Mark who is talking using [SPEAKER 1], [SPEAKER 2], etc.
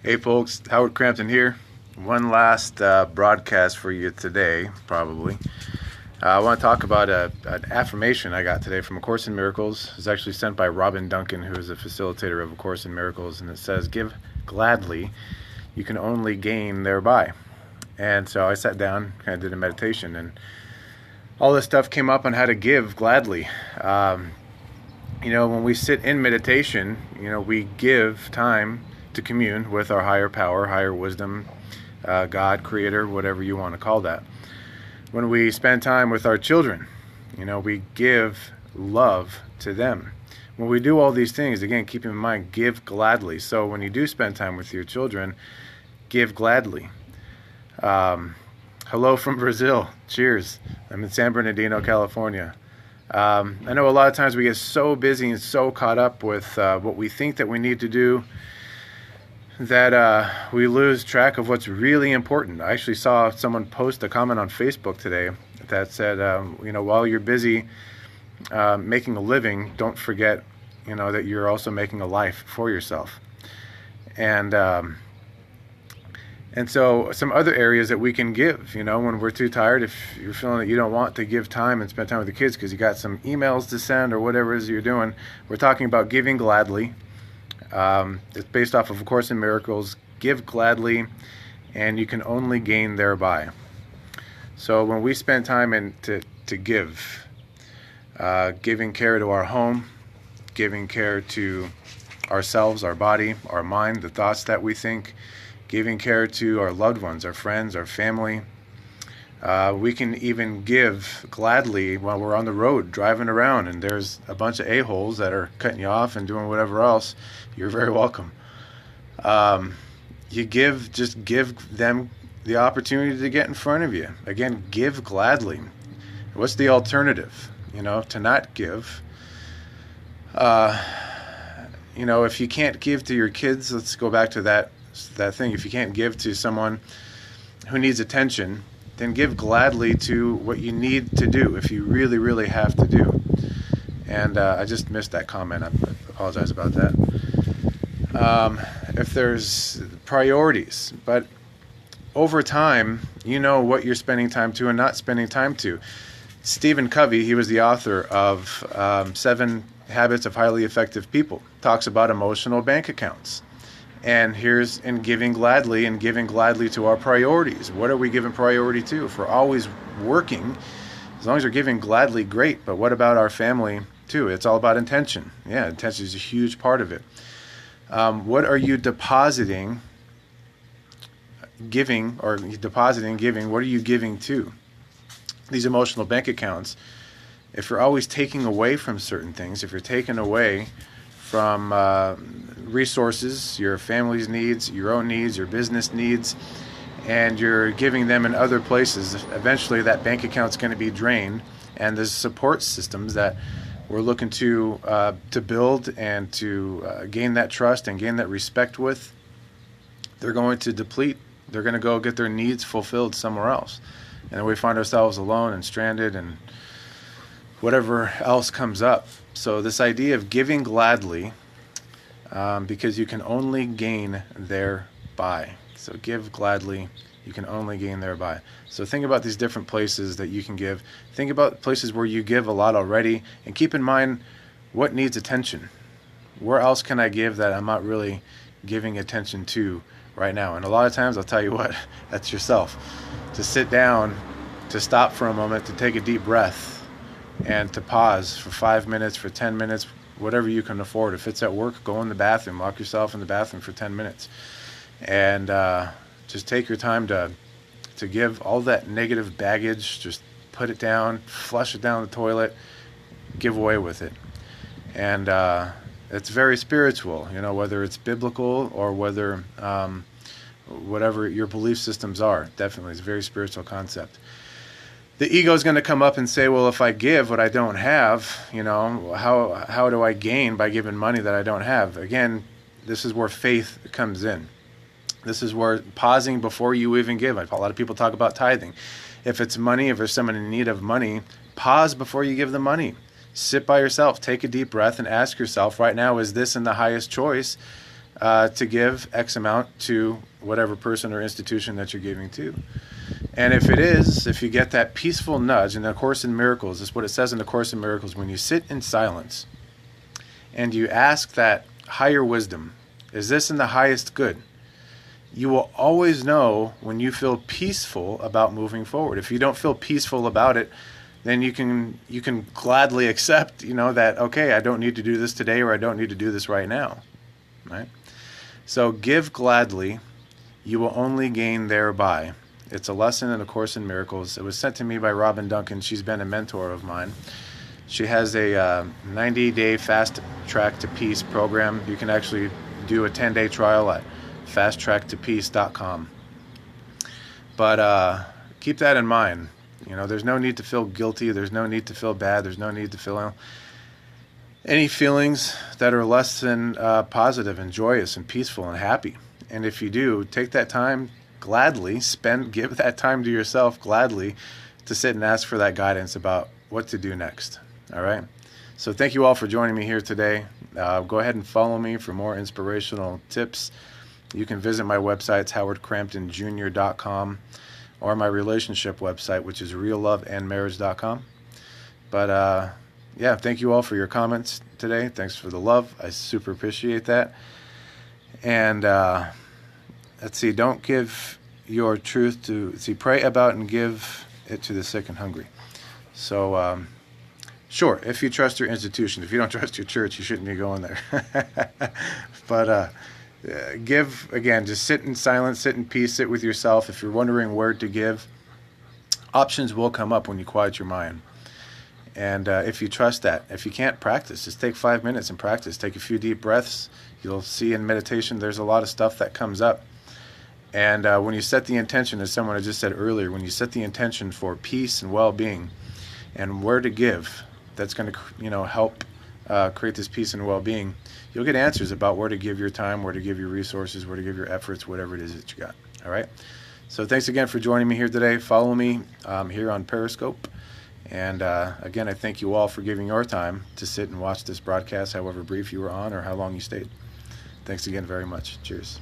[SPEAKER 1] Hey folks, Howard Crampton here. One last broadcast for you today, probably. I want to talk about an affirmation I got today from A Course in Miracles. It was actually sent by Duncan, who is a facilitator of A Course in Miracles, and it says, "Give gladly, you can only gain thereby." And so I sat down, kind of did a meditation, and all this stuff came up on how to give gladly. When we sit in meditation, we give time to commune with our higher power, higher wisdom, God, Creator, whatever you want to call that. When we spend time with our children, we give love to them. When we do all these things, again, keep in mind, give gladly. So when you do spend time with your children, give gladly. Hello from Brazil. Cheers. I'm in San Bernardino, California. I know a lot of times we get so busy and so caught up with what we think that we need to do that we lose track of what's really important. I actually saw someone post a comment on Facebook today that said, while you're busy making a living, don't forget, that you're also making a life for yourself. And so some other areas that we can give, when we're too tired, if you're feeling that you don't want to give time and spend time with the kids because you got some emails to send or whatever it is you're doing, we're talking about giving gladly. It's based off of A Course in Miracles. Give gladly, and you can only gain thereby. So when we spend time to give, giving care to our home, giving care to ourselves, our body, our mind, the thoughts that we think, giving care to our loved ones, our friends, our family. We can even give gladly while we're on the road driving around and there's a bunch of a-holes that are cutting you off and doing whatever else. You're very welcome. Just give them the opportunity to get in front of you. Again, give gladly. What's the alternative? To not give. If you can't give to your kids, let's go back to that thing. If you can't give to someone who needs attention, then give gladly to what you need to do if you really, really have to do. And I just missed that comment. I apologize about that. If there's priorities, but over time, what you're spending time to and not spending time to. Stephen Covey, he was the author of 7 Habits of Highly Effective People, talks about emotional bank accounts. And here's in giving gladly and giving gladly to our priorities. What are we giving priority to? If we're always working, as long as you're giving gladly, great. But what about our family too? It's all about intention. Yeah, intention is a huge part of it. What are you depositing, giving, or depositing, giving? What are you giving to? These emotional bank accounts. If you're always taking away from certain things, if you're taking away from resources, your family's needs, your own needs, your business needs, and you're giving them in other places, eventually that bank account's going to be drained, and the support systems that we're looking to build and to gain that trust and gain that respect with, they're going to deplete. They're going to go get their needs fulfilled somewhere else. And then we find ourselves alone and stranded and whatever else comes up. So this idea of giving gladly, because you can only gain thereby. So give gladly, you can only gain thereby. So think about these different places that you can give. Think about places where you give a lot already, and keep in mind what needs attention. Where else can I give that I'm not really giving attention to right now? And a lot of times, I'll tell you what, that's yourself. To sit down, to stop for a moment, to take a deep breath, and to pause for 5 minutes, for 10 minutes, whatever you can afford. If it's at work, go in the bathroom, lock yourself in the bathroom for 10 minutes. And just take your time to give all that negative baggage, just put it down, flush it down the toilet, give away with it. And it's very spiritual, whether it's biblical or whether whatever your belief systems are. Definitely, it's a very spiritual concept. The ego is going to come up and say, well, if I give what I don't have, how do I gain by giving money that I don't have? Again, this is where faith comes in. This is where pausing before you even give. A lot of people talk about tithing. If it's money, if there's someone in need of money, pause before you give the money. Sit by yourself, take a deep breath, and ask yourself, right now, is this in the highest choice to give X amount to whatever person or institution that you're giving to. And if you get that peaceful nudge, in the Course in Miracles, this is what it says in the Course in Miracles, when you sit in silence and you ask that higher wisdom, is this in the highest good? You will always know when you feel peaceful about moving forward. If you don't feel peaceful about it, then you can gladly accept, that, okay, I don't need to do this today, or I don't need to do this right now, right? So give gladly, you will only gain thereby. It's a lesson in A Course in Miracles. It was sent to me by Robin Duncan. She's been a mentor of mine. She has a 90-day Fast Track to Peace program. You can actually do a 10-day trial at fasttracktopeace.com. But keep that in mind. There's no need to feel guilty. There's no need to feel bad. There's no need to feel any feelings that are less than positive and joyous and peaceful and happy. And if you do, take that time gladly, give that time to yourself gladly to sit and ask for that guidance about what to do next. All right? So thank you all for joining me here today. Go ahead and follow me for more inspirational tips. You can visit my website, it's howardcramptonjr.com, or my relationship website, which is realloveandmarriage.com. But yeah, thank you all for your comments today. Thanks for the love. I super appreciate that. And let's see, don't give your truth pray about and give it to the sick and hungry. So, sure, if you trust your institution. If you don't trust your church, you shouldn't be going there. But give, again, just sit in silence, sit in peace, sit with yourself. If you're wondering where to give, options will come up when you quiet your mind. And if you trust that, if you can't practice, just take 5 minutes and practice. Take a few deep breaths. You'll see in meditation there's a lot of stuff that comes up. And when you set the intention, as someone had just said earlier, when you set the intention for peace and well-being and where to give, that's going to help create this peace and well-being. You'll get answers about where to give your time, where to give your resources, where to give your efforts, whatever it is that you got. All right? So thanks again for joining me here today. Follow me here on Periscope. And again, I thank you all for giving your time to sit and watch this broadcast, however brief you were on or how long you stayed. Thanks again very much. Cheers.